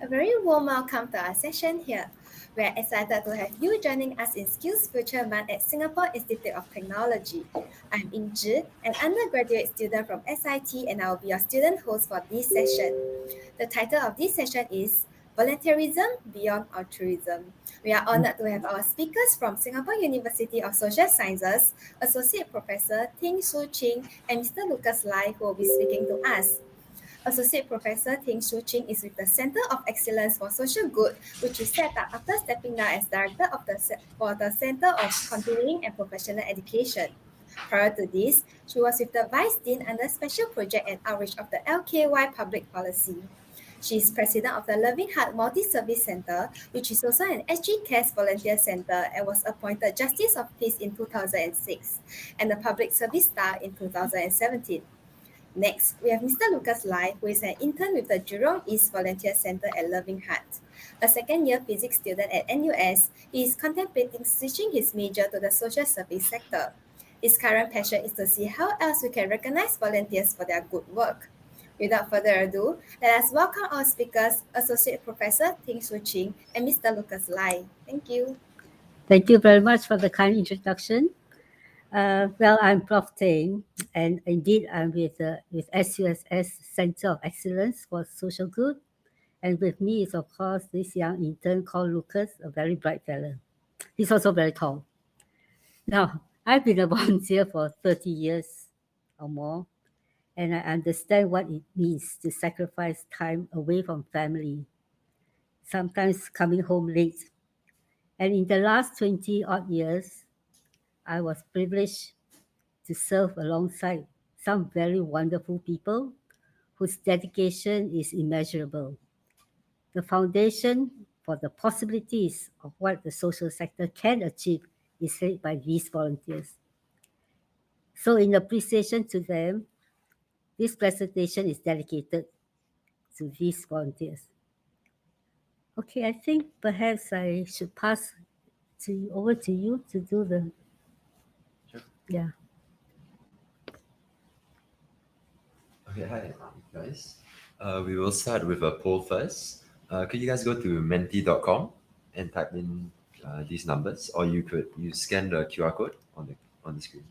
A very warm welcome to our session here. We are excited to have you joining us in SkillsFuture Month at Singapore Institute of Technology. I'm Ying Zhi, an undergraduate student from SIT, and I will be your student host for this session. The title of this session is Volunteerism Beyond Altruism. We are honored to have our speakers from Singapore University of Social Sciences, Associate Professor Ting Su Ching and Mr. Lucas Lai, who will be speaking to us. Associate Professor Ting Shu Ching is with the Center of Excellence for Social Good, which is set up after stepping down as Director of for the Center of Continuing and Professional Education. Prior to this, she was with the Vice Dean under Special Project and Outreach of the LKY Public Policy. She is President of the Loving Heart Multi-Service Center, which is also an SG Cares Volunteer Center and was appointed Justice of Peace in 2006 and a Public Service Star in 2017. Next, we have Mr. Lucas Lai, who is an intern with the Jurong East Volunteer Center at Loving Heart. A second-year physics student at NUS, he is contemplating switching his major to the social service sector. His current passion is to see how else we can recognize volunteers for their good work. Without further ado, let us welcome our speakers, Associate Professor Ting Su Ching and Mr. Lucas Lai. Thank you. Thank you very much for the kind introduction. Well, I'm Prof. Ting, and indeed I'm with SUSS Center of Excellence for Social Good. And with me is, of course, this young intern called Lucas, a very bright fellow. He's also very tall. Now, I've been a volunteer for 30 years or more, and I understand what it means to sacrifice time away from family, sometimes coming home late. And in the last 20 odd years, I was privileged to serve alongside some very wonderful people whose dedication is immeasurable. The foundation for the possibilities of what the social sector can achieve is laid by these volunteers. So in appreciation to them, this presentation is dedicated to these volunteers. Okay, I think perhaps I should pass over to you to do the... Sure. Yeah. Okay, hi guys. We will start with a poll first. Could you guys go to menti.com and type in these numbers, or you scan the QR code on the screen.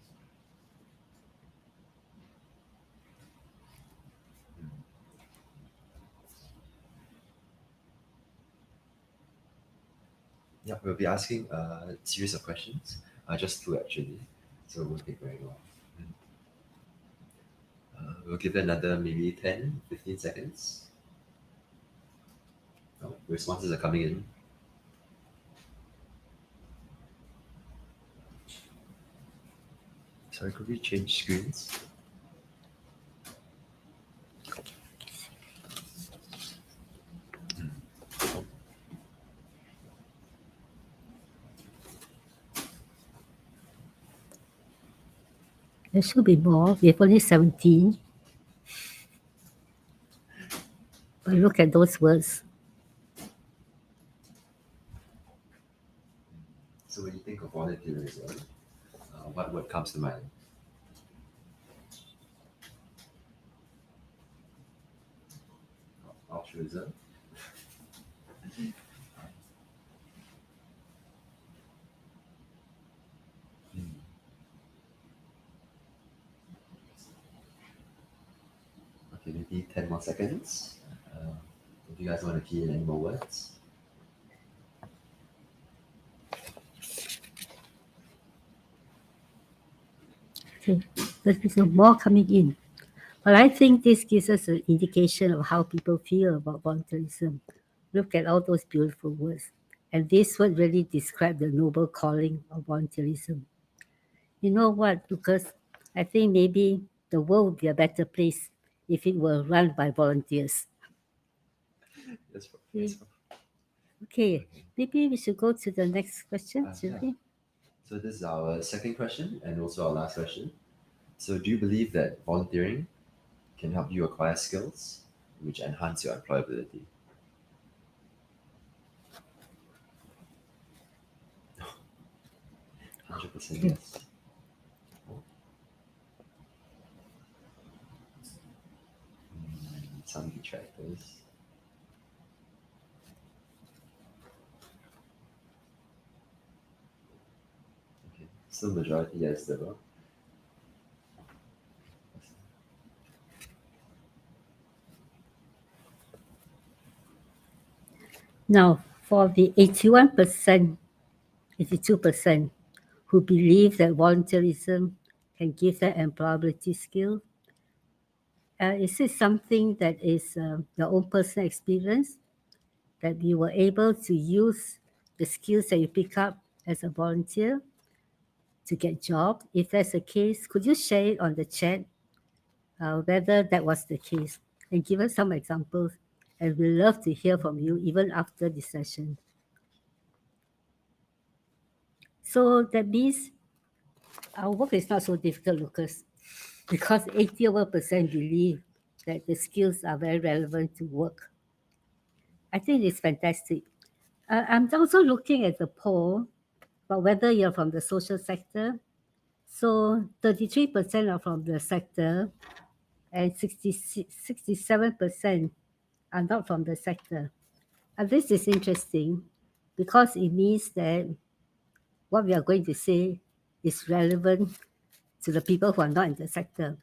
Yeah, we'll be asking a series of questions, just two actually, so it won't take very long. We'll give it another maybe 10, 15 seconds. Oh, responses are coming in. Sorry, could we change screens? There should be more. We have only 17. But look at those words. So when you think of volunteerism, what word comes to mind? Altruism. Okay, maybe 10 more seconds. If you guys want to key in any more words. Okay, there's more coming in. But I think this gives us an indication of how people feel about volunteerism. Look at all those beautiful words. And this would really describe the noble calling of volunteerism. You know what, Lucas? I think maybe the world would be a better place if it were run by volunteers. Yes, Okay, maybe we should go to the next question, should we? So this is our second question and also our last question. So do you believe that volunteering can help you acquire skills which enhance your employability? No. 100% yes. Some detractors. still majority, yes, there were. Now, for the 81%, 82% who believe that volunteerism can give them employability skill, is it something that is your own personal experience, that you were able to use the skills that you pick up as a volunteer to get job? If that's the case, could you share it on the chat whether that was the case and give us some examples? And we'd love to hear from you even after the session. So that means our work is not so difficult, Lucas, because 80% believe that the skills are very relevant to work. I think it's fantastic. I'm also looking at the poll about whether you're from the social sector. So 33% are from the sector and 67% are not from the sector. And this is interesting because it means that what we are going to say is relevant to the people who are not in the sector.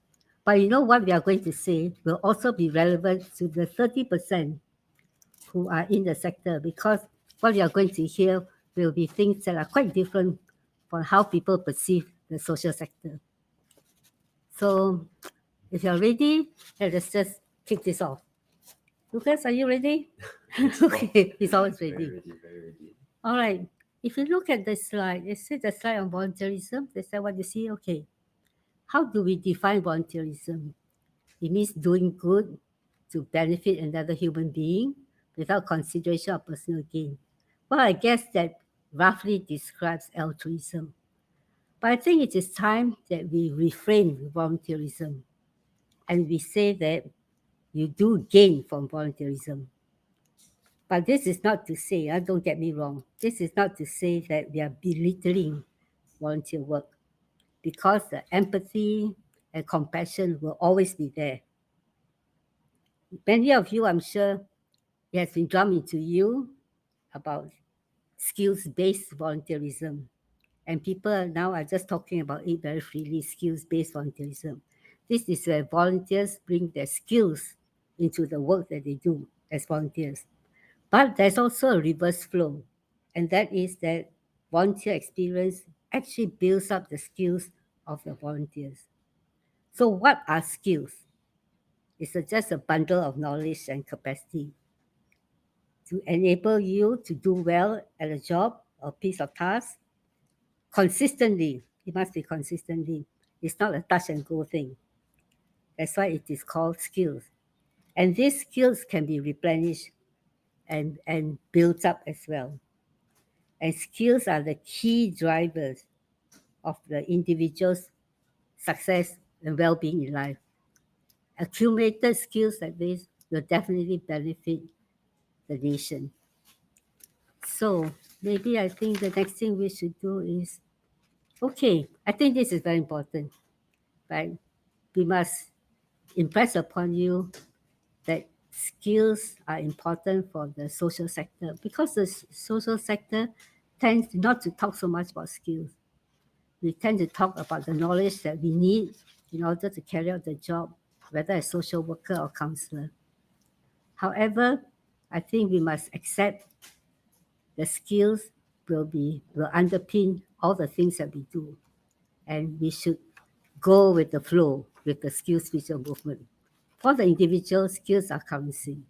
But you know what we are going to say will also be relevant to the 30% who are in the sector, because what we are going to hear will be things that are quite different from how people perceive the social sector. So if you're ready, let's just kick this off. Lucas, are you ready? Okay, he's always ready. Very ready, very ready. All right. If you look at the slide, is it the slide on volunteerism? Is that what you see? Okay. How do we define volunteerism? It means doing good to benefit another human being without consideration of personal gain. Well, I guess that roughly describes altruism. But I think it is time that we reframe volunteerism and we say that you do gain from volunteerism. But this is not to say, don't get me wrong, this is not to say that we are belittling volunteer work, because the empathy and compassion will always be there. Many of you, I'm sure, it has been drummed into you about skills-based volunteerism. And people now are just talking about it very freely, skills-based volunteerism. This is where volunteers bring their skills into the work that they do as volunteers. But there's also a reverse flow, and that is that volunteer experience actually builds up the skills of the volunteers. So what are skills? It's just a bundle of knowledge and capacity to enable you to do well at a job or piece of task consistently. It must be consistently. It's not a touch and go thing. That's why it is called skills. And these skills can be replenished and built up as well. And skills are the key drivers of the individual's success and well-being in life. Accumulated skills like this will definitely benefit the nation. So maybe I think the next thing we should do is, okay, I think this is very important, right? We must impress upon you that skills are important for the social sector, because the social sector tends not to talk so much about skills. We tend to talk about the knowledge that we need in order to carry out the job, whether as social worker or counselor. However, I think we must accept the skills will underpin all the things that we do. And we should go with the flow with the SkillsFuture movement. For the individual, skills are currency.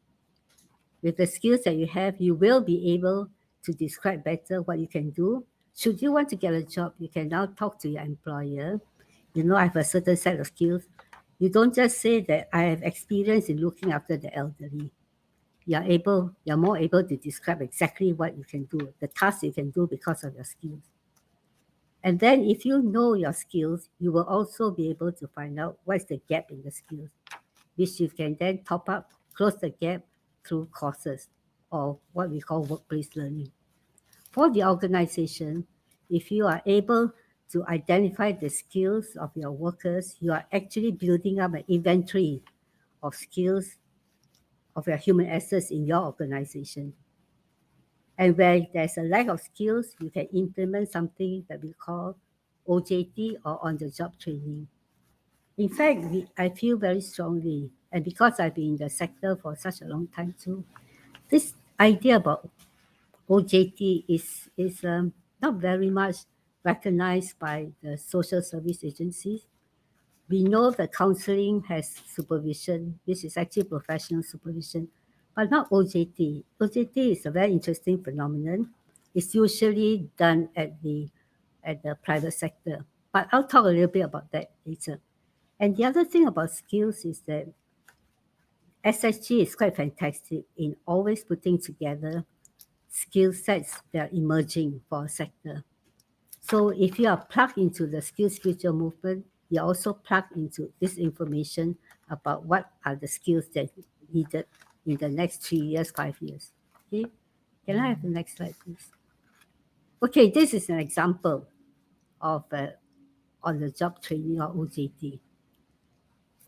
With the skills that you have, you will be able to describe better what you can do. Should you want to get a job, you can now talk to your employer. You know, I have a certain set of skills. You don't just say that I have experience in looking after the elderly. You're more able to describe exactly what you can do, the tasks you can do because of your skills. And then if you know your skills, you will also be able to find out what's the gap in the skills, which you can then top up, close the gap through courses or what we call workplace learning. For the organization, if you are able to identify the skills of your workers, you are actually building up an inventory of skills of your human assets in your organization. And where there's a lack of skills, you can implement something that we call OJT or on-the-job training. In fact, I feel very strongly, and because I've been in the sector for such a long time too, this idea about OJT is not very much recognized by the social service agencies. We know that counseling has supervision. This is actually professional supervision, but not OJT. OJT is a very interesting phenomenon. It's usually done at the private sector, but I'll talk a little bit about that later. And the other thing about skills is that SSG is quite fantastic in always putting together skill sets that are emerging for a sector. So if you are plugged into the SkillsFuture movement, you're also plugged into this information about what are the skills that needed in the next 3 years, 5 years. Okay, can I have the next slide, please? Okay, this is an example of on-the-job training or OJT.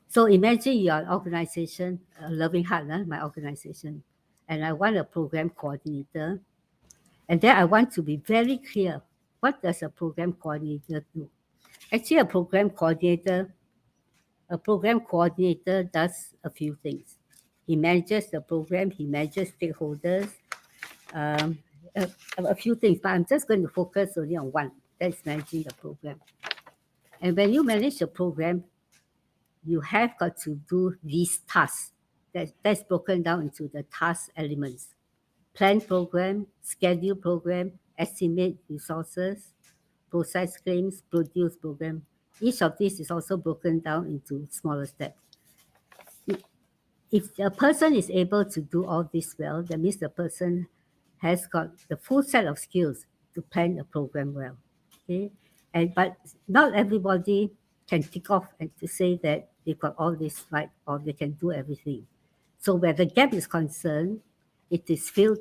So imagine you're an organization, Loving Heart, my organization, and I want a program coordinator. And then I want to be very clear, what does a program coordinator do? Actually, a program coordinator does a few things. He manages the program, he manages stakeholders, a few things, but I'm just going to focus only on one, that's managing the program. And when you manage the program, you have got to do these tasks. That's broken down into the task elements. Plan program, schedule program, estimate resources, process claims, produce program. Each of these is also broken down into smaller steps. If a person is able to do all this well, that means the person has got the full set of skills to plan a program well. Okay, but not everybody can tick off and to say that they've got all this right or they can do everything. So where the gap is concerned, it is filled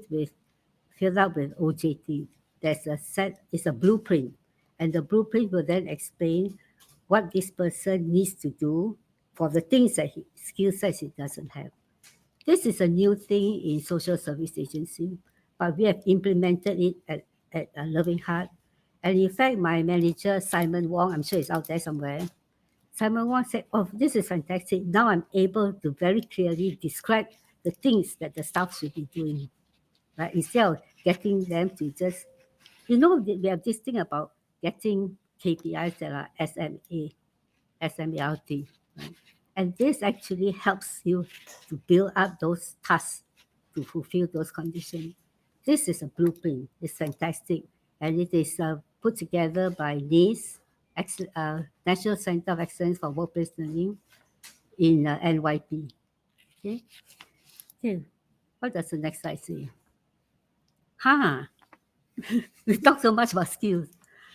up with OJT. There's it's a blueprint, and the blueprint will then explain what this person needs to do for the things that skill sets he doesn't have. This is a new thing in social service agency, but we have implemented it at Loving Heart. And in fact, my manager, Simon Wong, I'm sure he's out there somewhere, Simon Wong said, oh, this is fantastic. Now I'm able to very clearly describe the things that the staff should be doing, right? Instead of getting them to just, we have this thing about getting KPIs that are SMART, right? And this actually helps you to build up those tasks to fulfill those conditions. This is a blueprint. It's fantastic. And it is put together by NACE, National Center of Excellence for Workplace Learning in NYP. Okay. What does the next slide say? We talk so much about skills.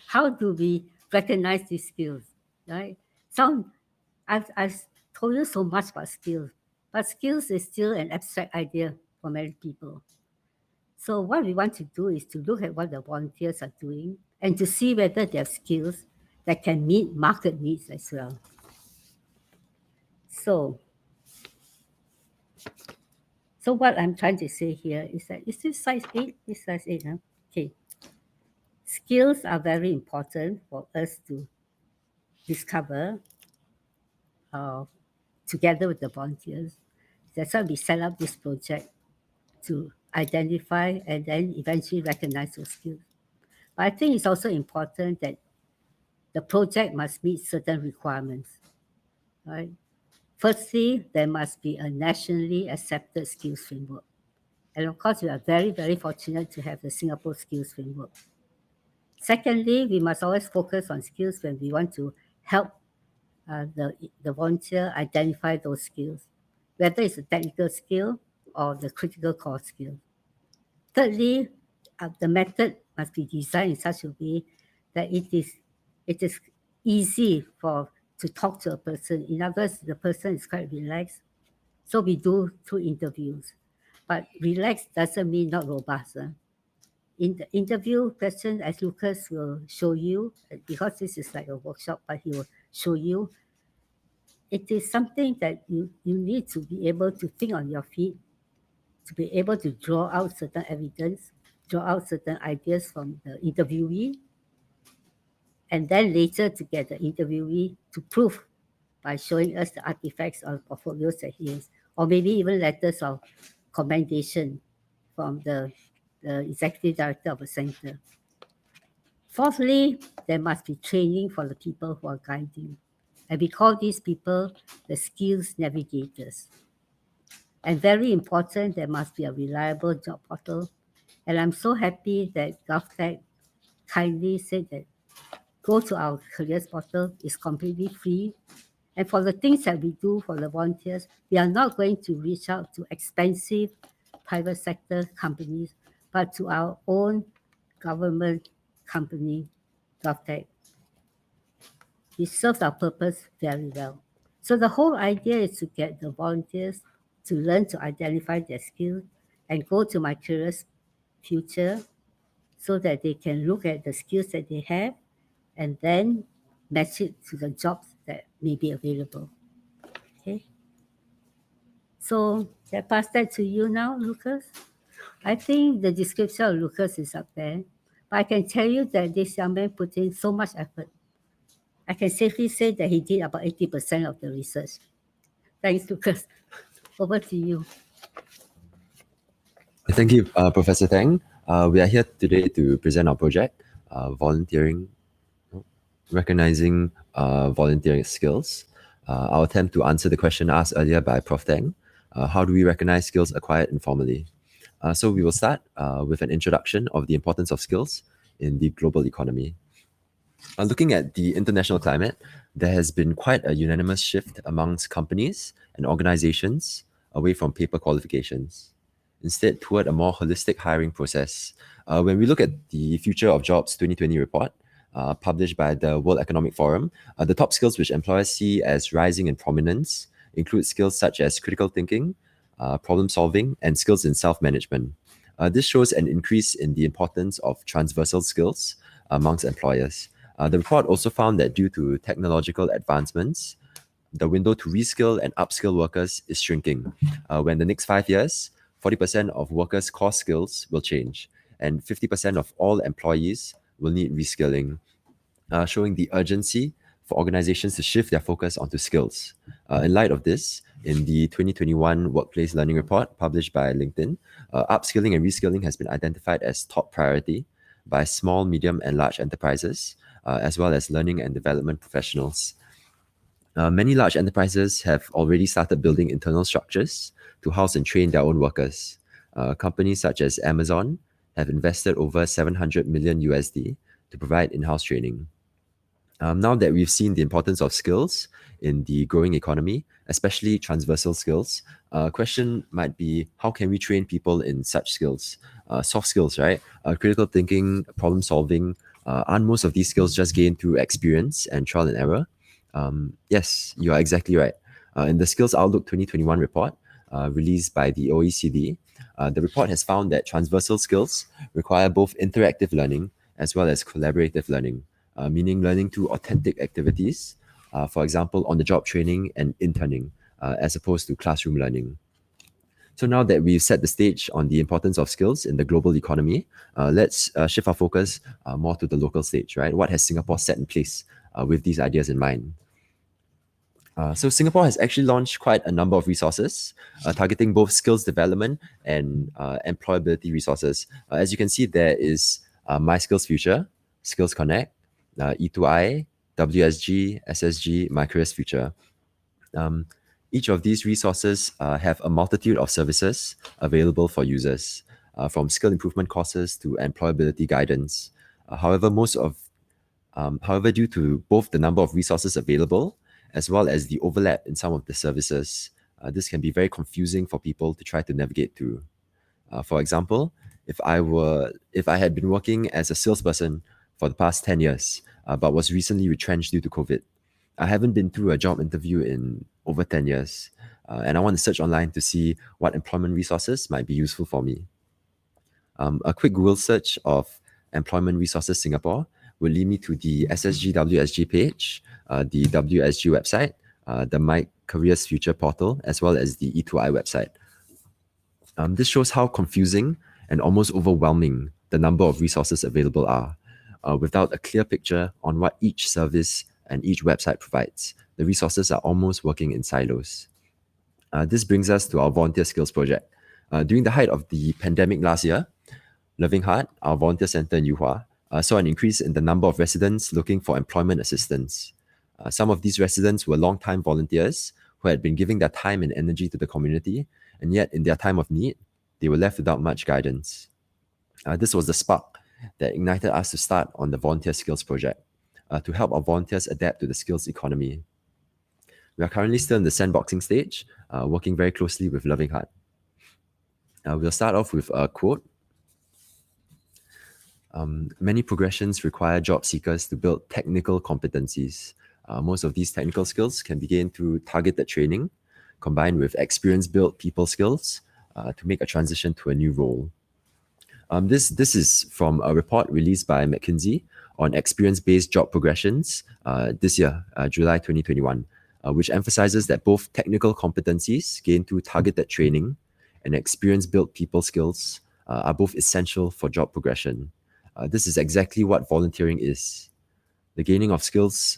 How do we recognize these skills, right? So I've told you so much about skills, but skills is still an abstract idea for many people. So what we want to do is to look at what the volunteers are doing and to see whether they have skills that can meet market needs as well. So what I'm trying to say here is that, is this size 8? This size 8, huh? Okay. Skills are very important for us to discover together with the volunteers. That's why we set up this project to identify and then eventually recognize those skills. But I think it's also important that the project must meet certain requirements, right? Firstly, there must be a nationally accepted skills framework. And of course, we are very, very fortunate to have the Singapore Skills Framework. Secondly, we must always focus on skills when we want to help the volunteer identify those skills, whether it's a technical skill or the critical core skill. Thirdly, the method must be designed in such a way that it is easy to talk to a person. In other words, the person is quite relaxed. So we do through interviews. But relaxed doesn't mean not robust. In the interview question, as Lucas will show you, because this is like a workshop, but he will show you, it is something that you need to be able to think on your feet, to be able to draw out certain evidence, draw out certain ideas from the interviewee, and then later to get the interviewee to prove by showing us the artifacts or portfolios that he has, or maybe even letters of commendation from the executive director of a center. Fourthly, there must be training for the people who are guiding. And we call these people the skills navigators. And very important, there must be a reliable job portal. And I'm so happy that GovTech kindly said that go to our careers portal, it's completely free. And for the things that we do for the volunteers, we are not going to reach out to expensive private sector companies, but to our own government company, GovTech. We served our purpose very well. So the whole idea is to get the volunteers to learn to identify their skills and go to my careers future so that they can look at the skills that they have and then match it to the jobs that may be available. Okay. So I pass that to you now, Lucas. I think the description of Lucas is up there, but I can tell you that this young man put in so much effort. I can safely say that he did about 80% of the research. Thanks, Lucas. Over to you. Thank you, Professor Tang. We are here today to present our project, recognizing volunteering skills. Our attempt to answer the question asked earlier by Prof. Tang, how do we recognize skills acquired informally? So we will start with an introduction of the importance of skills in the global economy. Looking at the international climate, there has been quite a unanimous shift amongst companies and organizations away from paper qualifications, instead toward a more holistic hiring process. When we look at the Future of Jobs 2020 report, published by the World Economic Forum, the top skills which employers see as rising in prominence include skills such as critical thinking, problem solving, and skills in self-management. This shows an increase in the importance of transversal skills amongst employers. The report also found that due to technological advancements, the window to reskill and upskill workers is shrinking. When the next 5 years, 40% of workers' core skills will change, and 50% of all employees will need reskilling, showing the urgency for organizations to shift their focus onto skills. In light of this, in the 2021 Workplace Learning Report published by LinkedIn, upskilling and reskilling has been identified as top priority by small, medium, and large enterprises, as well as learning and development professionals. Many large enterprises have already started building internal structures to house and train their own workers. Companies such as Amazon have invested over 700 million USD to provide in-house training. Now that we've seen the importance of skills in the growing economy, especially transversal skills, question might be, how can we train people in such skills? Soft skills, right? Critical thinking, problem solving, aren't most of these skills just gained through experience and trial and error? Yes, you are exactly right. In the Skills Outlook 2021 report, released by the OECD, the report has found that transversal skills require both interactive learning as well as collaborative learning, meaning learning through authentic activities, for example, on-the-job training and interning, as opposed to classroom learning. So now that we've set the stage on the importance of skills in the global economy, let's shift our focus more to the local stage, right? What has Singapore set in place with these ideas in mind? So Singapore has actually launched quite a number of resources targeting both skills development and employability resources. As you can see, there is My SkillsFuture, Skills Connect, E2I, WSG, SSG, My Careers Future. Each of these resources have a multitude of services available for users, from skill improvement courses to employability guidance. However, due to both the number of resources available as well as the overlap in some of the services, this can be very confusing for people to try to navigate through. For example, if I had been working as a salesperson for the past 10 years, but was recently retrenched due to COVID, I haven't been through a job interview in over 10 years, and I want to search online to see what employment resources might be useful for me. A quick Google search of Employment Resources Singapore will lead me to the SSG WSG page, the WSG website, the My Careers Future portal, as well as the E2I website. This shows how confusing and almost overwhelming the number of resources available are. without a clear picture on what each service and each website provides. The resources are almost working in silos. This brings us to our volunteer skills project. During the height of the pandemic last year, Loving Heart, our volunteer center in Yuhua, saw an increase in the number of residents looking for employment assistance. Some of these residents were long-time volunteers who had been giving their time and energy to the community, and yet in their time of need, they were left without much guidance. This was the spark that ignited us to start on the Volunteer Skills Project to help our volunteers adapt to the skills economy. We are currently still in the sandboxing stage, working very closely with Loving Heart. We'll start off with a quote. Many progressions require job seekers to build technical competencies. Most of these technical skills can be gained through targeted training, combined with experience-built people skills to make a transition to a new role. This is from a report released by McKinsey on experience-based job progressions this year, July 2021, which emphasizes that both technical competencies gained through targeted training and experience-built people skills are both essential for job progression. This is exactly what volunteering is. The gaining of skills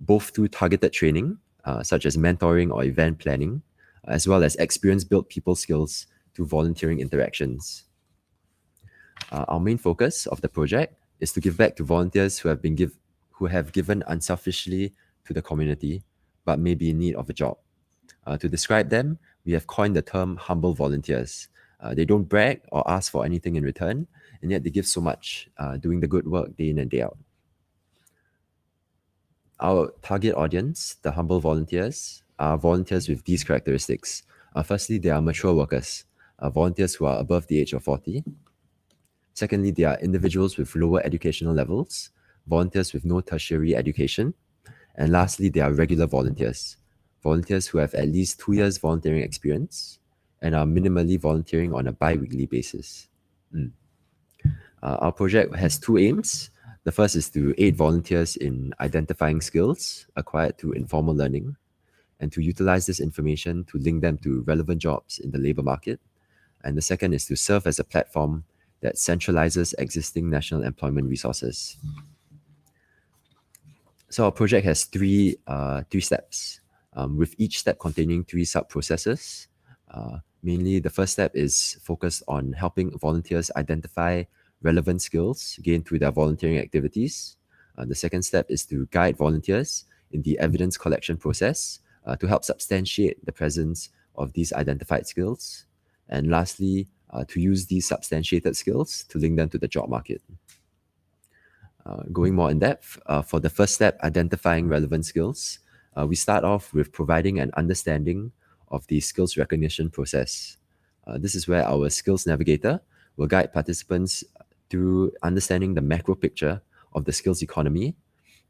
both through targeted training, such as mentoring or event planning, as well as experience-built people skills through volunteering interactions. Our main focus of the project is to give back to volunteers who have given unselfishly to the community, but may be in need of a job. To describe them, we have coined the term humble volunteers. They don't brag or ask for anything in return, and yet they give so much, doing the good work day in and day out. Our target audience, the humble volunteers, are volunteers with these characteristics. Firstly, they are mature workers, volunteers who are above the age of 40. Secondly, they are individuals with lower educational levels, volunteers with no tertiary education. And lastly, they are regular volunteers, volunteers who have at least 2 years volunteering experience and are minimally volunteering on a bi-weekly basis. Our project has two aims. The first is to aid volunteers in identifying skills acquired through informal learning and to utilize this information to link them to relevant jobs in the labor market. And the second is to serve as a platform that centralizes existing national employment resources. So our project has three steps, with each step containing 3 sub-processes. Mainly, the first step is focused on helping volunteers identify relevant skills gained through their volunteering activities. The second step is to guide volunteers in the evidence collection process to help substantiate the presence of these identified skills. And lastly, to use these substantiated skills to link them to the job market. Going more in depth, for the first step, identifying relevant skills, we start off with providing an understanding of the skills recognition process. This is where our skills navigator will guide participants through understanding the macro picture of the skills economy,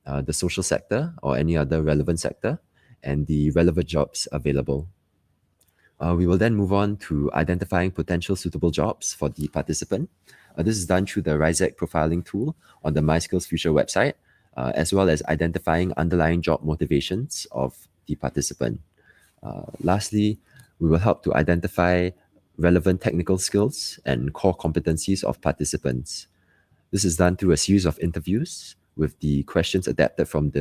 the social sector or any other relevant sector, and the relevant jobs available. We will then move on to identifying potential suitable jobs for the participant. This is done through the RISEC profiling tool on the SkillsFuture website, as well as identifying underlying job motivations of the participant. Lastly, we will help to identify relevant technical skills and core competencies of participants. This is done through a series of interviews with the questions adapted from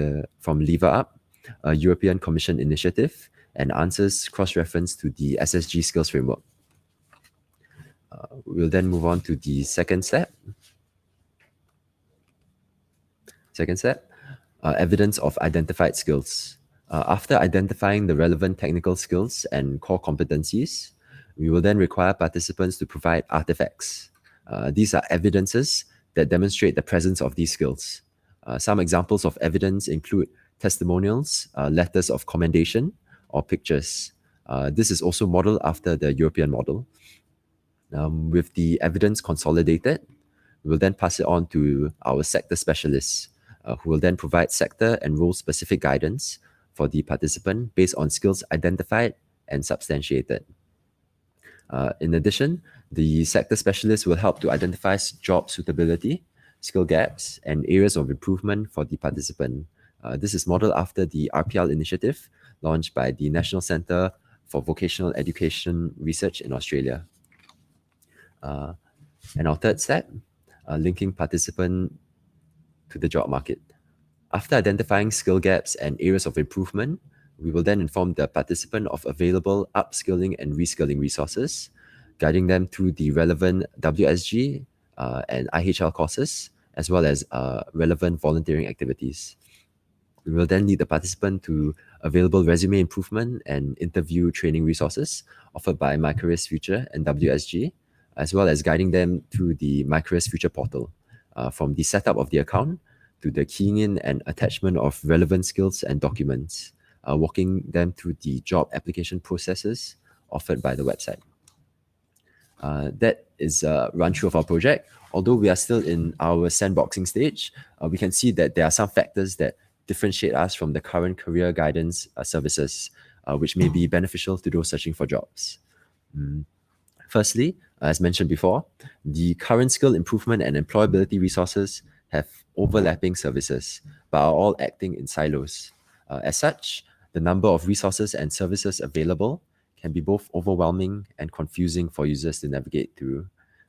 Lever Up, a European Commission initiative, and answers cross-referenced to the SSG skills framework. We'll then move on to the second step. Evidence of identified skills. After identifying the relevant technical skills and core competencies, we will then require participants to provide artifacts. These are evidences that demonstrate the presence of these skills. Some examples of evidence include testimonials, letters of commendation, or pictures. This is also modeled after the European model. With the evidence consolidated, we will then pass it on to our sector specialists, who will then provide sector and role-specific guidance for the participant based on skills identified and substantiated. In addition, the sector specialists will help to identify job suitability, skill gaps, and areas of improvement for the participant. This is modeled after the RPL initiative launched by the National Centre for Vocational Education Research in Australia. And our third step, linking participant to the job market. After identifying skill gaps and areas of improvement, we will then inform the participant of available upskilling and reskilling resources, guiding them through the relevant WSG and IHL courses, as well as relevant volunteering activities. We will then lead the participant to available resume improvement and interview training resources offered by MyCareersFuture and WSG, as well as guiding them through the MyCareersFuture portal, from the setup of the account to the keying in and attachment of relevant skills and documents, walking them through the job application processes offered by the website. That is a run through of our project. Although we are still in our sandboxing stage, we can see that there are some factors that differentiate us from the current career guidance services, which may be beneficial to those searching for jobs. Firstly, as mentioned before, the current skill improvement and employability resources have overlapping services, but are all acting in silos. As such, the number of resources and services available can be both overwhelming and confusing for users to navigate through.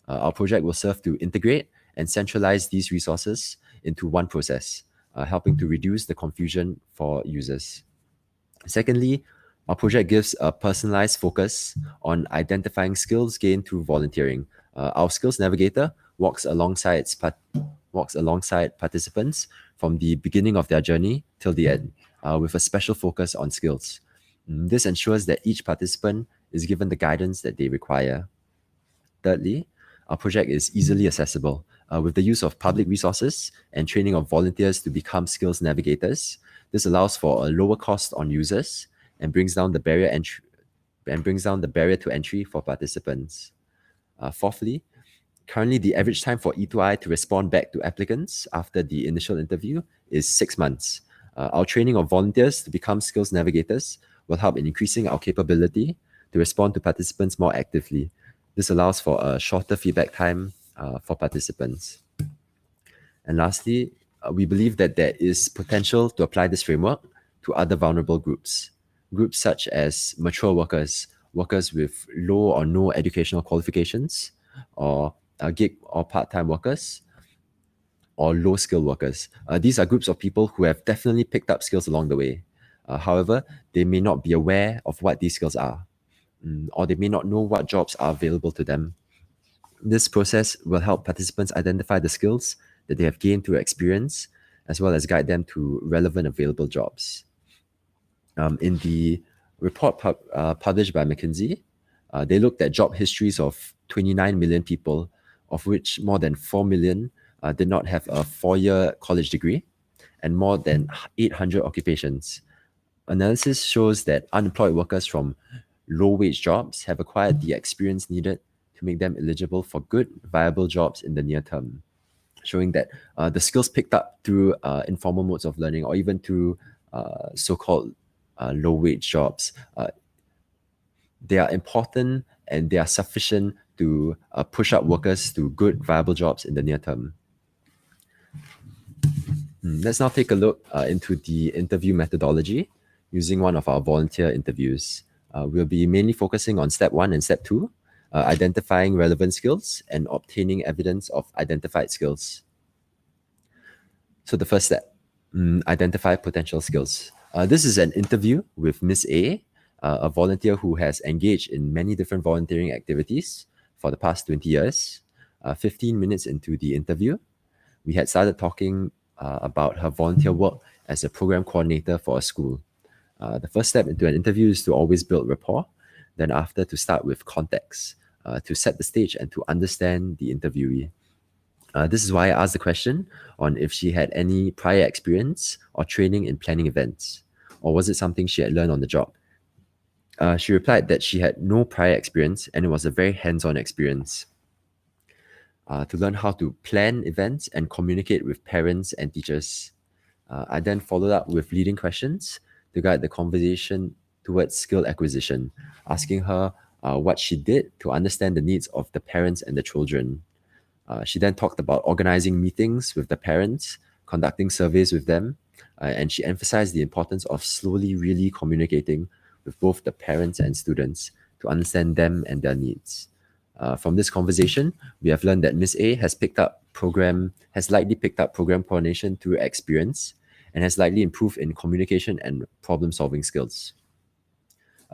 Our project will serve to integrate and centralize these resources into one process, helping to reduce the confusion for users. Secondly, our project gives a personalized focus on identifying skills gained through volunteering. Our skills navigator walks alongside participants from the beginning of their journey till the end, with a special focus on skills. This ensures that each participant is given the guidance that they require. Thirdly, our project is easily accessible. With the use of public resources and training of volunteers to become skills navigators, this allows for a lower cost on users and brings down the barrier to entry for participants. Fourthly, currently the average time for E2I to respond back to applicants after the initial interview is 6 months. Our training of volunteers to become skills navigators will help in increasing our capability to respond to participants more actively. This allows for a shorter feedback time for participants. And lastly, we believe that there is potential to apply this framework to other vulnerable groups. Groups such as mature workers, workers with low or no educational qualifications, or gig or part-time workers, or low-skill workers. These are groups of people who have definitely picked up skills along the way. However, they may not be aware of what these skills are, or they may not know what jobs are available to them. This process will help participants identify the skills that they have gained through experience, as well as guide them to relevant available jobs. In the report published by McKinsey, they looked at job histories of 29 million people, of which more than 4 million did not have a 4-year college degree, and more than 800 occupations. Analysis shows that unemployed workers from low-wage jobs have acquired the experience needed to make them eligible for good, viable jobs in the near term, showing that the skills picked up through informal modes of learning, or even through so-called low-wage jobs, they are important and they are sufficient to push up workers to good, viable jobs in the near term. Let's now take a look into the interview methodology using one of our volunteer interviews. We'll be mainly focusing on step 1 and step 2, identifying relevant skills and obtaining evidence of identified skills. So the first step, identify potential skills. This is an interview with Miss A, a volunteer who has engaged in many different volunteering activities for the past 20 years. 15 minutes into the interview, we had started talking about her volunteer work as a program coordinator for a school. The first step into an interview is to always build rapport, then after to start with context, to set the stage and to understand the interviewee. This is why I asked the question on if she had any prior experience or training in planning events, or was it something she had learned on the job? She replied that she had no prior experience and it was a very hands-on experience. To learn how to plan events and communicate with parents and teachers. I then followed up with leading questions to guide the conversation towards skill acquisition, asking her what she did to understand the needs of the parents and the children. She then talked about organizing meetings with the parents, conducting surveys with them, and she emphasized the importance of slowly really communicating with both the parents and students to understand them and their needs. From this conversation, we have learned that Miss A has likely picked up program coordination through experience and has likely improved in communication and problem-solving skills.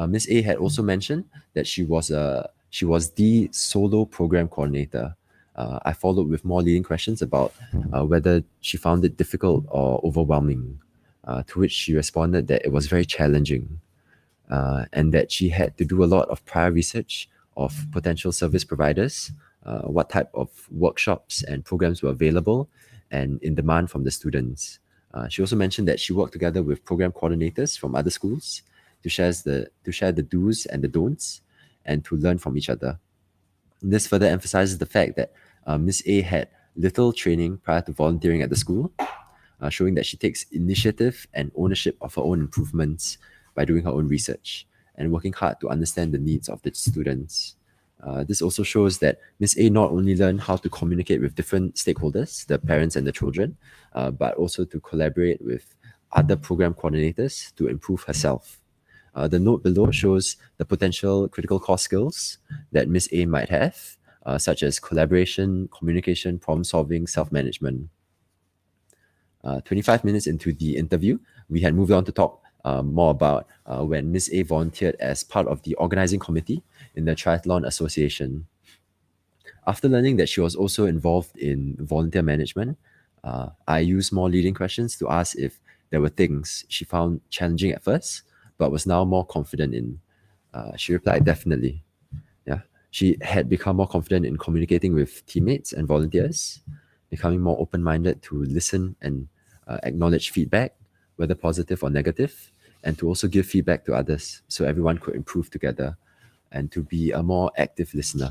Miss A had also mentioned that she was the solo program coordinator. I followed with more leading questions about whether she found it difficult or overwhelming, to which she responded that it was very challenging, and that she had to do a lot of prior research of potential service providers, what type of workshops and programs were available and in demand from the students. She also mentioned that she worked together with program coordinators from other schools to share the do's and the don'ts and to learn from each other. This further emphasizes the fact that Miss A had little training prior to volunteering at the school, showing that she takes initiative and ownership of her own improvements by doing her own research and working hard to understand the needs of the students. This also shows that Miss A not only learned how to communicate with different stakeholders, the parents and the children, but also to collaborate with other program coordinators to improve herself. The note below shows the potential critical core skills that Miss A might have, such as collaboration, communication, problem solving, self-management. 25 minutes into the interview, we had moved on to talk more about when Miss A volunteered as part of the organizing committee in the Triathlon Association. After learning that she was also involved in volunteer management, I used more leading questions to ask if there were things she found challenging at first, but was now more confident in. She replied, definitely. Yeah, she had become more confident in communicating with teammates and volunteers, becoming more open-minded to listen and acknowledge feedback, whether positive or negative, and to also give feedback to others so everyone could improve together, and to be a more active listener.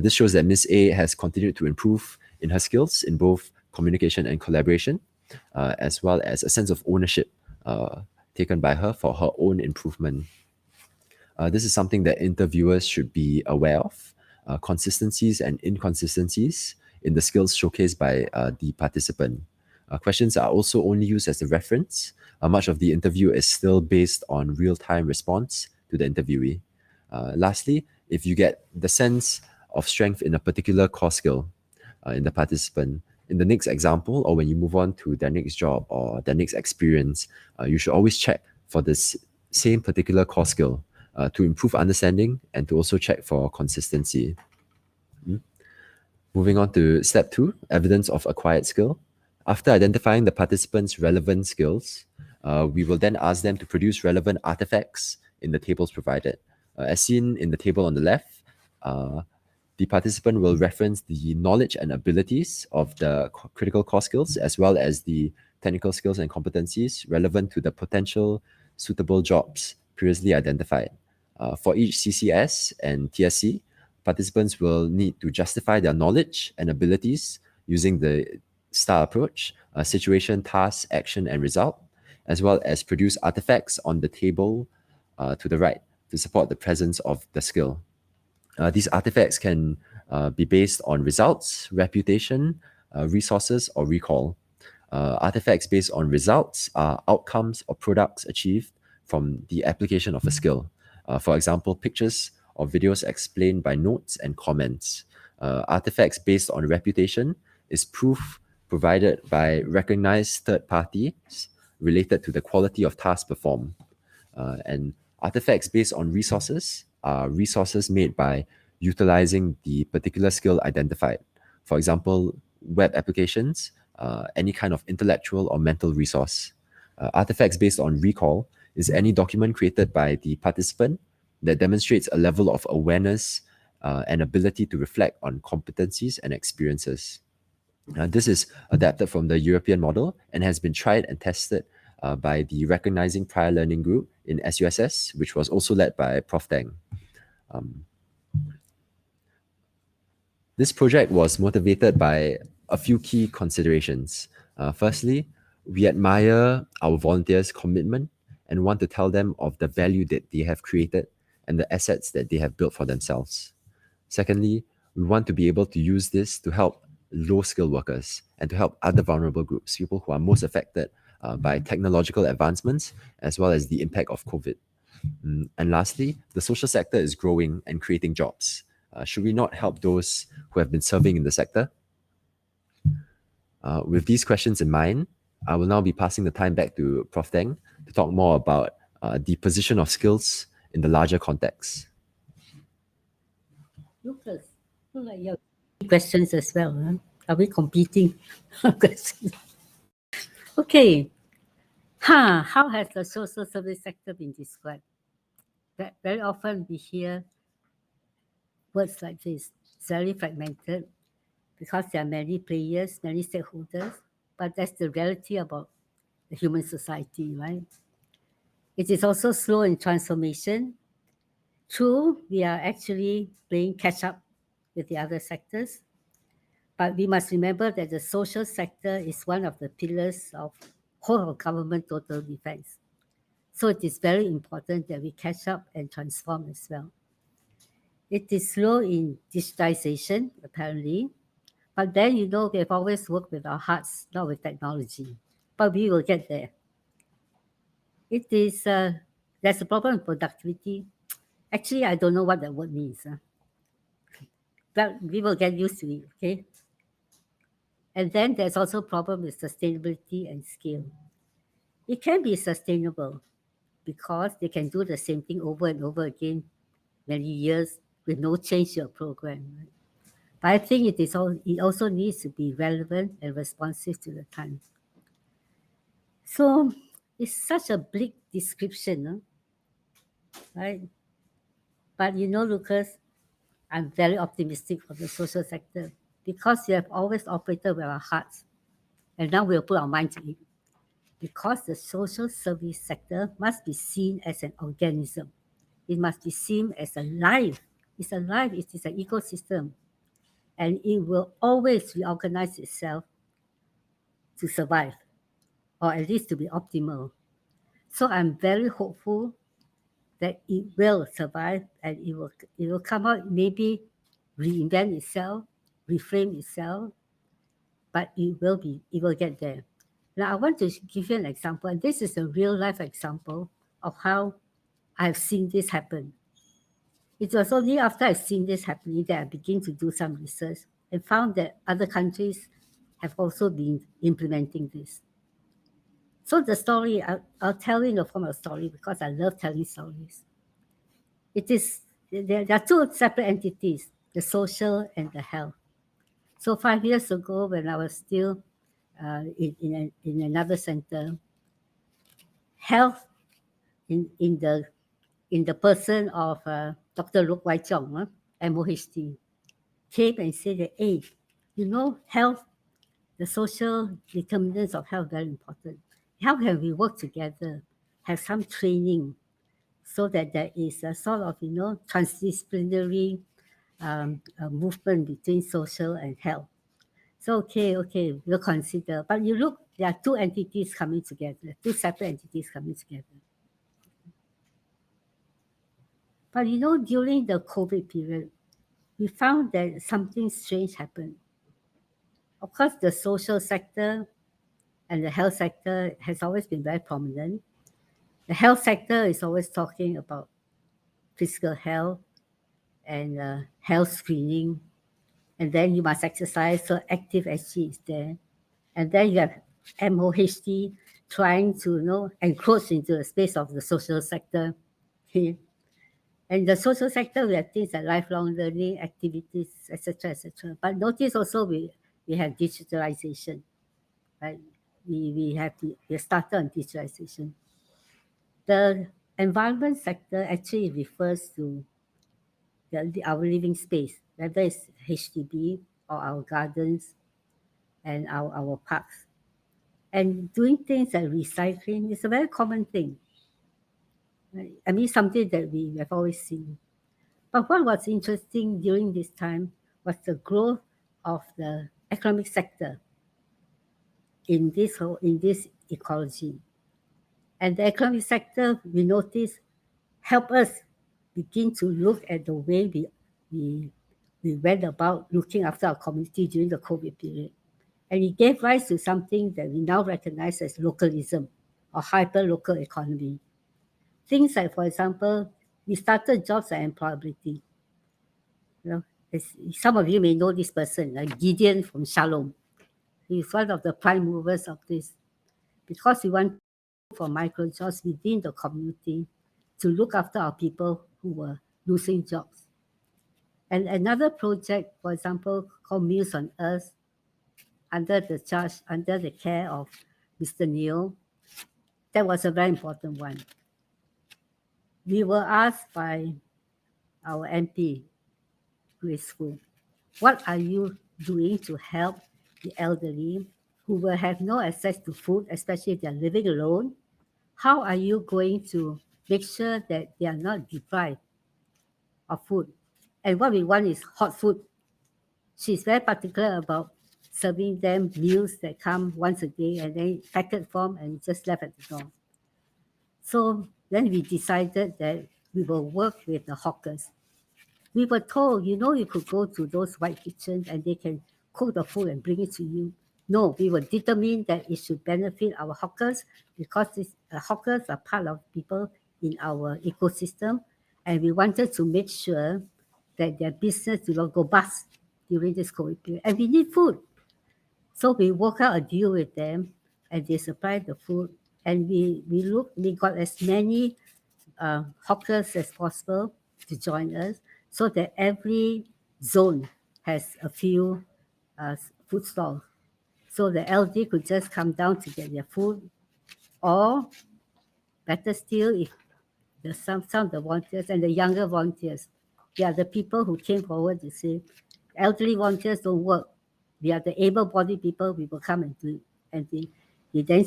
This shows that Miss A has continued to improve in her skills in both communication and collaboration, as well as a sense of ownership taken by her for her own improvement. This is something that interviewers should be aware of, consistencies and inconsistencies in the skills showcased by the participant. Questions are also only used as a reference. Much of the interview is still based on real-time response to the interviewee. Lastly, if you get the sense of strength in a particular core skill in the participant, in the next example, or when you move on to their next job or their next experience, you should always check for this same particular core skill to improve understanding and to also check for consistency. Moving on to step 2, evidence of acquired skill. After identifying the participants' relevant skills, we will then ask them to produce relevant artifacts in the tables provided. As seen in the table on the left, the participant will reference the knowledge and abilities of the critical core skills, as well as the technical skills and competencies relevant to the potential suitable jobs previously identified. For each CCS and TSC, participants will need to justify their knowledge and abilities using the STAR approach, situation, task, action, and result, as well as produce artifacts on the table to the right to support the presence of the skill. These artifacts can be based on results, reputation, resources, or recall. Artifacts based on results are outcomes or products achieved from the application of a skill. For example, pictures or videos explained by notes and comments. Artifacts based on reputation is proof provided by recognized third parties related to the quality of tasks performed. And artifacts based on resources are resources made by utilizing the particular skill identified. For example, web applications, any kind of intellectual or mental resource. Artifacts based on recall is any document created by the participant that demonstrates a level of awareness and ability to reflect on competencies and experiences. This is adapted from the European model and has been tried and tested by the Recognizing Prior Learning Group in SUSS, which was also led by Prof. Tang. This project was motivated by a few key considerations. Firstly, we admire our volunteers' commitment and want to tell them of the value that they have created and the assets that they have built for themselves. Secondly, we want to be able to use this to help low-skilled workers and to help other vulnerable groups, people who are most affected by technological advancements as well as the impact of COVID. And lastly, the social sector is growing and creating jobs. should we not help those who have been serving in the sector? With these questions in mind, I will now be passing the time back to Prof. Teng to talk more about the position of skills in the larger context. Lucas, look like you have questions as well. Huh? Are we competing? Questions. Okay. How has the social service sector been described? Very often we hear words like this. It's very fragmented because there are many players, many stakeholders, but that's the reality about the human society, right? It is also slow in transformation. True, we are actually playing catch up with the other sectors, but we must remember that the social sector is one of the pillars of whole of government total defense. So it is very important that we catch up and transform as well. It is slow in digitization, apparently, but then, we have always worked with our hearts, not with technology, but we will get there. It is, there's a problem with productivity. Actually, I don't know what that word means. But we will get used to it, okay? And then there's also a problem with sustainability and scale. It can be sustainable because they can do the same thing over and over again many years with no change to your program. Right? But I think it also needs to be relevant and responsive to the time. So it's such a bleak description, right? But Lucas, I'm very optimistic for the social sector because we have always operated with our hearts, and now we'll put our mind to it. Because the social service sector must be seen as an organism. It must be seen as alive. It's alive, it is an ecosystem. And it will always reorganize itself to survive, or at least to be optimal. So I'm very hopeful that it will survive and it will come out, maybe reinvent itself, reframe itself, but it will get there. Now I want to give you an example, and this is a real life example of how I've seen this happen. It was only after I've seen this happening that I began to do some research and found that other countries have also been implementing this. So the story, I'll tell you in the form of a story because I love telling stories. There are two separate entities, the social and the health. So 5 years ago, when I was still in another center, health in the person of Dr. Luk Wai Chong, MOHD, came and said that, hey, health, the social determinants of health, very important. How can we work together, have some training, so that there is a sort of, transdisciplinary movement between social and health. So, okay, we'll consider. But you look, there are two entities coming together, two separate entities coming together. But during the COVID period, we found that something strange happened. Of course, the social sector and the health sector has always been very prominent. The health sector is always talking about physical health and health screening. And then you must exercise, so active SG is there. And then you have MOHD trying to encroach into the space of the social sector. And the social sector, we have things like lifelong learning, activities, etc., etc. But notice also we have digitalization, right? We started on digitalization. The environment sector actually refers to our living space, whether it's HDB or our gardens and our parks. And doing things like recycling is a very common thing. Right? I mean, something that we have always seen. But what was interesting during this time was the growth of the economic sector in this ecology. And the economic sector, we noticed, help us begin to look at the way we went about looking after our community during the COVID period. And it gave rise to something that we now recognize as localism or hyper-local economy. Things like, for example, we started jobs and employability. Some of you may know this person, like Gideon from Shalom. He's one of the prime movers of this, because we want for micro jobs within the community to look after our people who were losing jobs. And another project, for example, called Meals on Earth, under the care of Mr. Neil, that was a very important one. We were asked by our MP, Grace Fu, what are you doing to help the elderly who will have no access to food, especially if they're living alone? How are you going to make sure that they are not deprived of food? And what we want is hot food. She's very particular about serving them meals that come once a day and then packet form and just left at the door. So then we decided that we will work with the hawkers. We were told, you could go to those white kitchens and they can cook the food and bring it to you. No, we were determined that it should benefit our hawkers, because these hawkers are part of people in our ecosystem, and we wanted to make sure that their business do not go bust during this COVID period. And we need food. So we worked out a deal with them, and they supplied the food. And we got as many hawkers as possible to join us, so that every zone has a few food stalls. So the elderly could just come down to get their food, or better still, if there's some of the volunteers and the younger volunteers, they are the people who came forward to say, elderly volunteers don't work. We are the able-bodied people, we will come and do it. And they then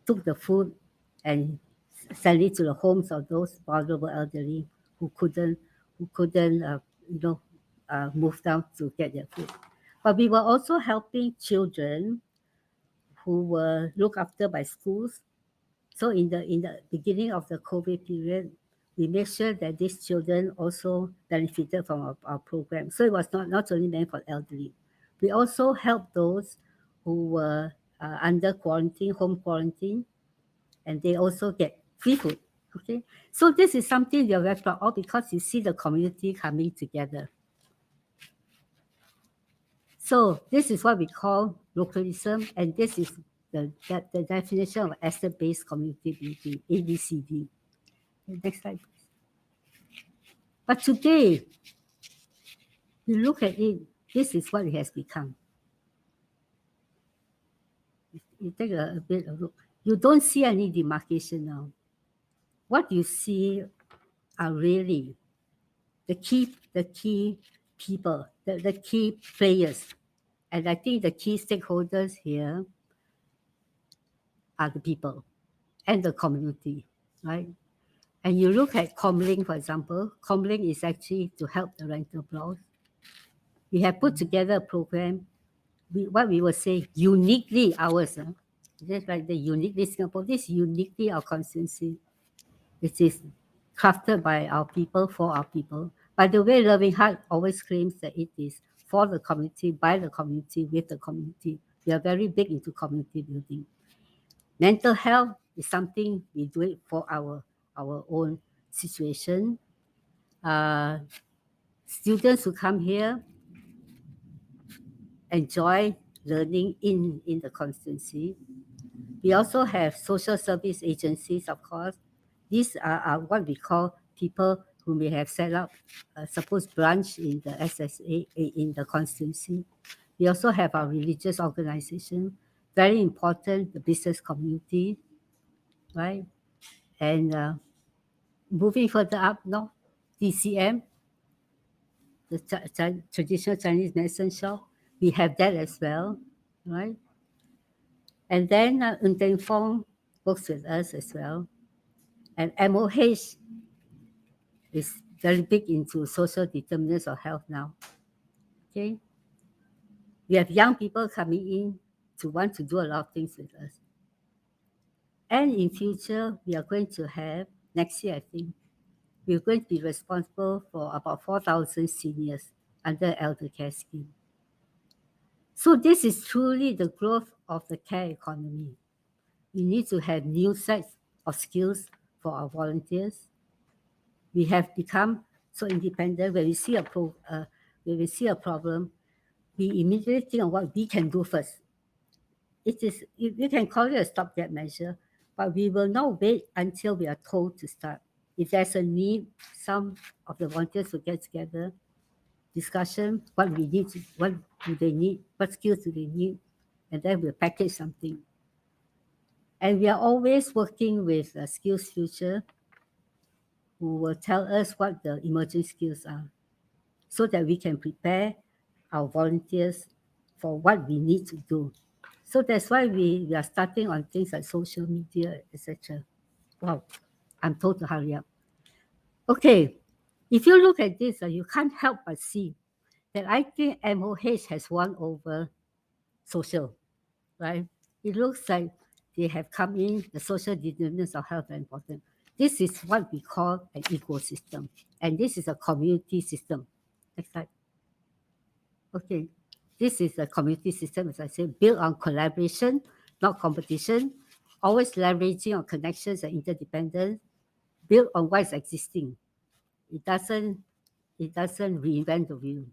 took the food and sent it to the homes of those vulnerable elderly who couldn't move down to get their food. But we were also helping children who were looked after by schools. So in the beginning of the COVID period, we made sure that these children also benefited from our program. So it was not only meant for elderly. We also helped those who were under quarantine, home quarantine, and they also get free food. Okay, so this is something we are very proud of, because you see the community coming together. So this is what we call localism, and this is the definition of asset-based community building, ABCD. Next slide, please. But today, you look at it, this is what it has become. You take a bit of look. You don't see any demarcation now. What you see are really the key people, the key players. And I think the key stakeholders here are the people and the community, right? And you look at Comlink, for example. Comlink is actually to help the rental blocks. We have put together a program, what we would say uniquely ours. Just like the uniquely Singapore, this uniquely our constituency. It is crafted by our people, for our people. By the way, Loving Heart always claims that it is for the community, by the community, with the community. We are very big into community building. Mental health is something we do it for our own situation. Students who come here enjoy learning in the constituency. We also have social service agencies, of course. These are what we call people who may have set up a supposed branch in the SSA, in the constituency. We also have our religious organization, very important, the business community, right? And moving further up now, TCM, the traditional Chinese medicine shop, we have that as well, right? And then Ng Fong works with us as well. And MOH is very big into social determinants of health now. Okay? We have young people coming in to want to do a lot of things with us. And in future, we are going to have, next year I think, we're going to be responsible for about 4,000 seniors under elder care scheme. So this is truly the growth of the care economy. We need to have new sets of skills for our volunteers. We have become so independent. When we see a when we see a problem, we immediately think of what we can do first. You can call it a stopgap measure, but we will not wait until we are told to start. If there's a need, some of the volunteers will get together, discussion, what do they need, what skills do they need, and then we'll package something. And we are always working with SkillsFuture, who will tell us what the emerging skills are, so that we can prepare our volunteers for what we need to do. So that's why we are starting on things like social media, etc. Wow, I'm told to hurry up. Okay, if you look at this, you can't help but see that I think MOH has won over social, right? It looks like they have come in, the social determinants of health are important. This is what we call an ecosystem, and this is a community system. Next slide. Okay, this is a community system, as I said, built on collaboration, not competition, always leveraging on connections and interdependence, built on what is existing. It doesn't reinvent the wheel,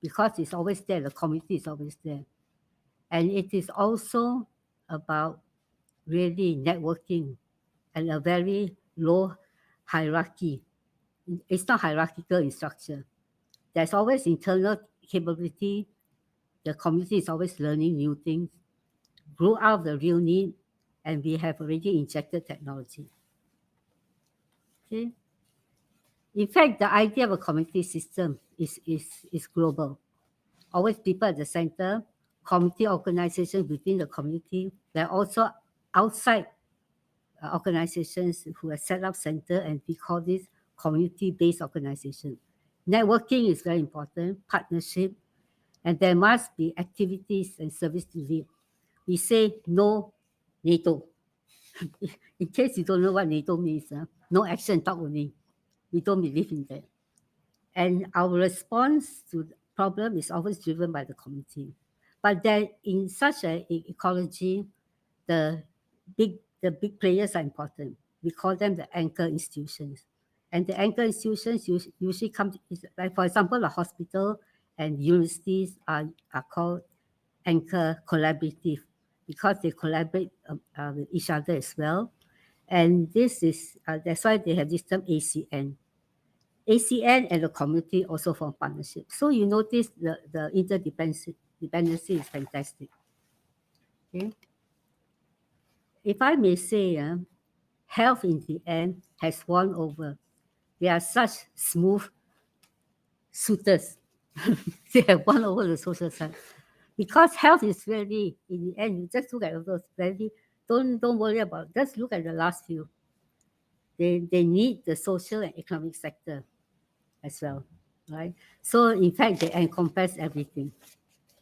because it's always there, the community is always there. And it is also about really networking and a very low hierarchy. It's not hierarchical in structure. There's always internal capability. The community is always learning new things, grew out of the real need, and we have already injected technology. Okay. In fact, the idea of a community system is global. Always people at the center, community organizations within the community. There are also outside organizations who have set up center, and we call this community-based organization. Networking is very important, partnership, and there must be activities and service delivery. We say no NATO. In case you don't know what NATO means, no action, talk only. We don't believe in that. And our response to the problem is always driven by the community. But then in such an ecology, the big players are important. We call them the anchor institutions. And the anchor institutions usually come, like for example, the hospital and universities are called anchor collaborative, because they collaborate with each other as well. And this is, that's why they have this term ACN. ACN and the community also form partnership. So you notice the interdependency is fantastic. Okay. If I may say, health in the end has won over. They are such smooth suitors. They have won over the social side. Because health is really, in the end, you just look at those very, don't worry about, just look at the last few. They need the social and economic sector as well, right? So in fact, they encompass everything.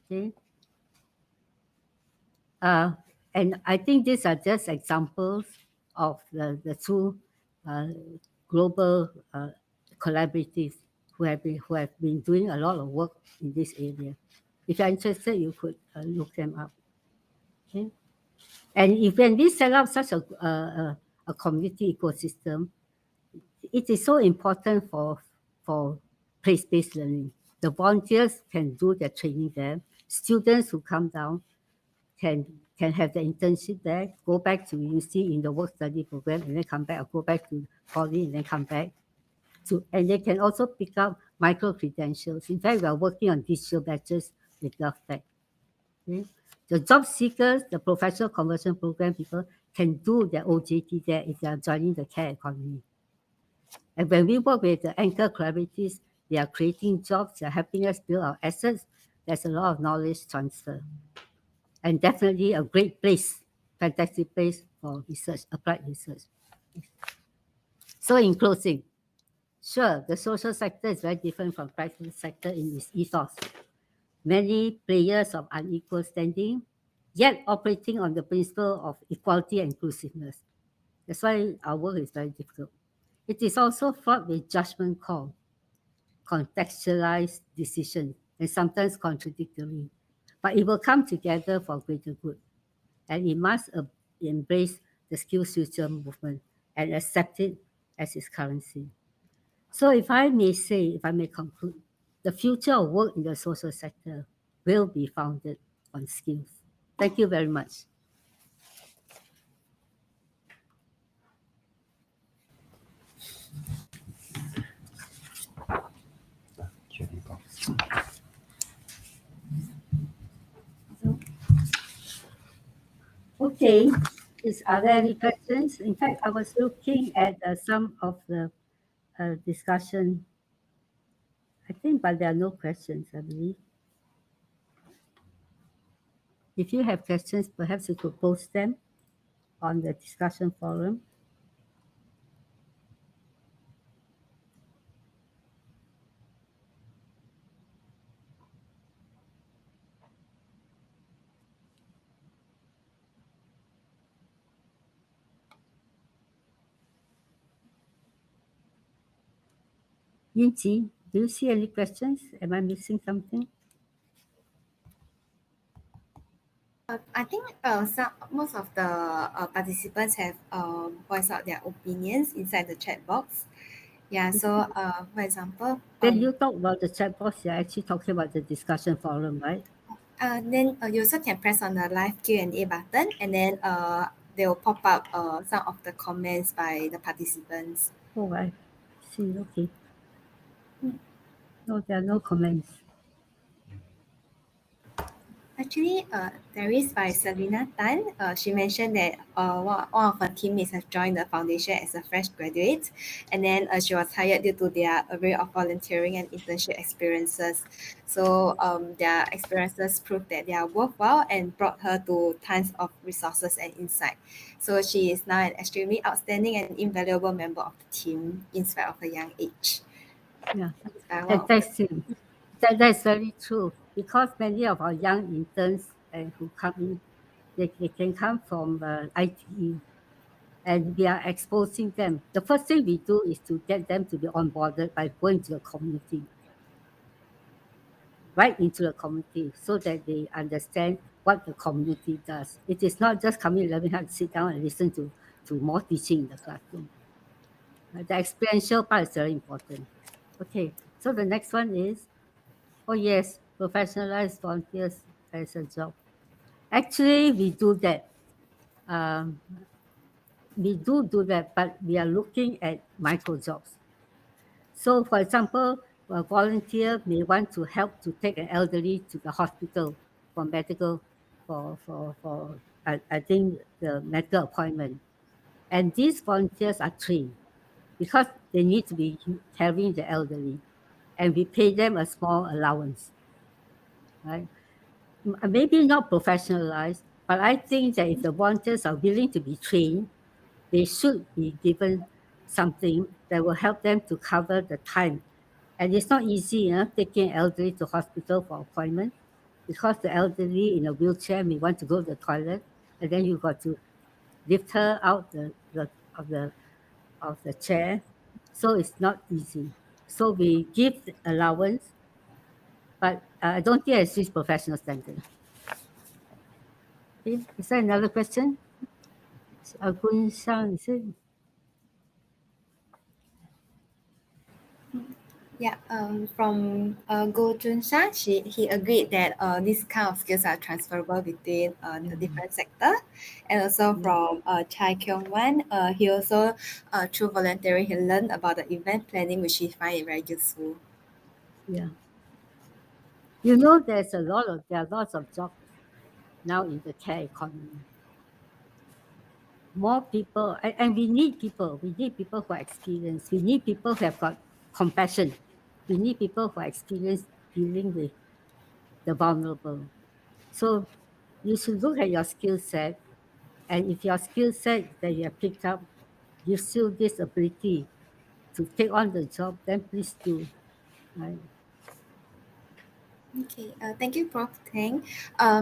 Okay. And I think these are just examples of the two global collaboratives who have been doing a lot of work in this area. If you're interested, you could look them up. Okay. And when we set up such a community ecosystem, it is so important for place-based learning. The volunteers can do their training there. Students who come down can have the internship there, go back to university in the work study program, and then come back, or go back to poly and then come back. And they can also pick up micro credentials. In fact, we are working on digital badges with GovTech. Okay? The job seekers, the professional conversion program people can do their OJT there if they are joining the care economy. And when we work with the anchor collaboratives, they are creating jobs, they are helping us build our assets. There's a lot of knowledge transfer. And definitely a great place, fantastic place for research, applied research. So in closing, sure, the social sector is very different from private sector in its ethos. Many players of unequal standing, yet operating on the principle of equality and inclusiveness. That's why our work is very difficult. It is also fraught with judgment call, contextualized decision, and sometimes contradictory. But it will come together for greater good. And it must embrace the SkillsFuture movement and accept it as its currency. So if I may say, if I may conclude, the future of work in the social sector will be founded on skills. Thank you very much. Okay, are there any questions? In fact, I was looking at some of the discussion, I think, but there are no questions, I believe. If you have questions, perhaps you could post them on the discussion forum. Yinji, do you see any questions? Am I missing something? I think most of the participants have voiced out their opinions inside the chat box. Yeah, so for example, Then you talk about the chat box, you're actually talking about the discussion forum, right? then you also can press on the live Q&A button, and then they will pop up some of the comments by the participants. Oh, I see, okay. No, there are no comments. Actually, there is by Selena Tan. She mentioned that one of her teammates has joined the foundation as a fresh graduate, and then she was hired due to their array of volunteering and internship experiences. So their experiences proved that they are worthwhile and brought her to tons of resources and insight. So she is now an extremely outstanding and invaluable member of the team in spite of her young age. Yeah, Wow. fantastic. That's very true, because many of our young interns who come in, they can come from ITE, and we are exposing them. The first thing we do is to get them to be onboarded by going to the community, right into the community, so that they understand what the community does. It is not just coming learning how to sit down and listen to more teaching in the classroom. The experiential part is very important. Okay, so the next one is, oh yes, professionalized volunteers as a job. Actually, we do that. Um, we do that, but we are looking at micro jobs. So, for example, a volunteer may want to help to take an elderly to the hospital for medical, for I think the medical appointment. And these volunteers are trained because they need to be carrying the elderly, and we pay them a small allowance, right? Maybe not professionalized, but I think that if the volunteers are willing to be trained, they should be given something that will help them to cover the time. And it's not easy, taking elderly to hospital for appointment, because the elderly in a wheelchair may want to go to the toilet, and then you got to lift her out of the chair. So it's not easy. So we give allowance, but I don't think it's reached professional standard. Okay. Is there another question? Kun Shang, is it? Yeah, from Go Jun Sha, he agreed that these kind of skills are transferable between the different sector, and also from Chai Kyung Wan, he also through volunteering he learned about the event planning, which he find it very useful. Yeah. You know, there are lots of jobs now in the care economy. More people, and we need people. We need people who are experienced. We need people who have got compassion. We need people who are experienced dealing with the vulnerable. So you should look at your skill set, and if your skill set that you have picked up gives you this ability to take on the job, then please do. Right? Okay, thank you, Prof. Tang.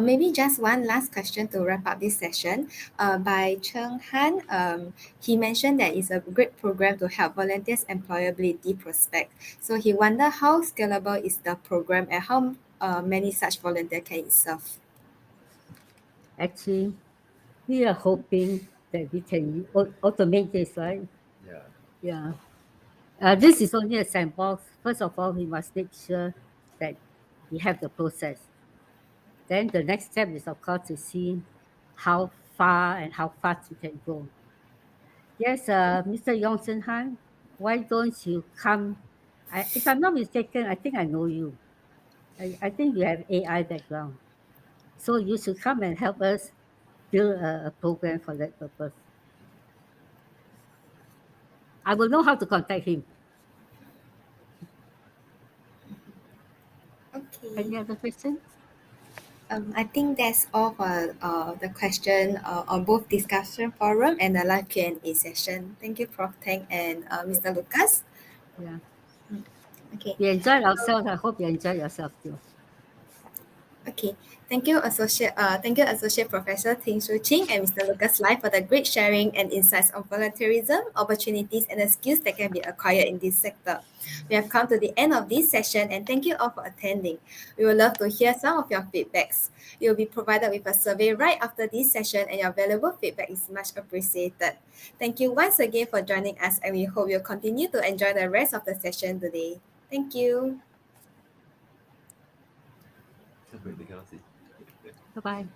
Maybe just one last question to wrap up this session. By Cheng Han, he mentioned that it's a great program to help volunteers' employability prospect. So he wonder how scalable is the program and how many such volunteer can it serve. Actually, we are hoping that we can automate this, right? Yeah. Yeah. This is only a sandbox. First of all, we must make sure we have the process. Then the next step is, of course, to see how far and how fast we can go. Yes, Mr. Yongsen Han, why don't you come? If I'm not mistaken, I think I know you. I think you have AI background. So you should come and help us build a program for that purpose. I will know how to contact him. Okay. Any other questions? I think that's all for the question on both discussion forum and the live Q&A session. Thank you, Prof. Tang and Mr. Lucas. Yeah. Okay. We enjoyed ourselves. I hope you enjoyed yourself too. Okay, thank you, Associate Professor Ting Shu Ching and Mr. Lucas Lai for the great sharing and insights on volunteerism, opportunities, and the skills that can be acquired in this sector. We have come to the end of this session, and thank you all for attending. We would love to hear some of your feedbacks. You will be provided with a survey right after this session, and your valuable feedback is much appreciated. Thank you once again for joining us, and we hope you'll continue to enjoy the rest of the session today. Thank you. Wait, they cannot see. Bye bye.